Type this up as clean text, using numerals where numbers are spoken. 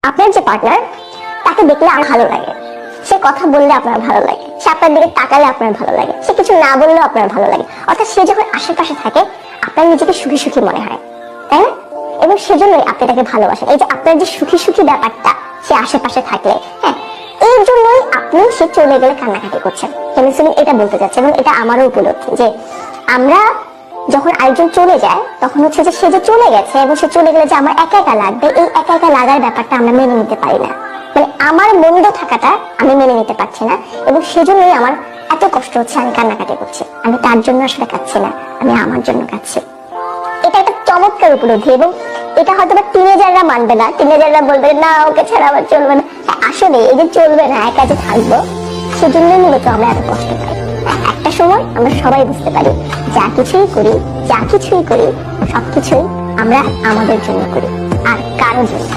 আপনার যে পার্টনার, তাকে দেখলে আমার ভালো লাগে, সে কথা বললে আপনার ভালো লাগে, সে আপনার দিকে তাকালে আপনার ভালো লাগে, সে কিছু না বললেও আপনার ভালো লাগে। অর্থাৎ সে যখন আশেপাশে থাকে আপনার নিজেকে সুখী সুখী মনে হয়, তাই না? এবং সেজন্যই আপনি তাকে ভালোবাসেন। এই যে আপনার যে সুখী সুখী ব্যাপারটা, সে আশেপাশে থাকলে, হ্যাঁ, এই জন্যই আপনি সে চলে গেলে কান্নাকাটি করছেন। কেমিস্ট্রি এটা বলতে চাচ্ছে, এবং এটা আমারও উপলব্ধি যে আমরা যখন আরেকজন চলে যায় তখন হচ্ছে যে সে যে চলে গেছে এবং সে চলে গেলে যে আমার একা একা লাগবে, এই একা একা লাগার ব্যাপারটা আমরা মেনে নিতে পারি না। মানে আমার মন্দ থাকাটা আমি মেনে নিতে পারছি না, এবং সেজন্যই আমার এত কষ্ট হচ্ছে। আমি কান্নাকাটি করছি, আমি তার জন্য আসলে কাঁদছি না, আমি আমার জন্য কাঁদছি। এটা একটা চমৎকার উপলব্ধি, এবং এটা হয়তো বা টিনেজাররা মানবে না, টিনেজাররা বলবে না ওকে ছাড়া আমার চলবে না। আসলে এই যে চলবে না, একা যে থাকবো, সেজন্যই মূলত আমরা এত কষ্ট পাই। একটা সময় আমরা সবাই বুঝতে পারি যা কিছুই করি সবকিছুই আমরা আমাদের জন্য করি, আর কারোর জন্য।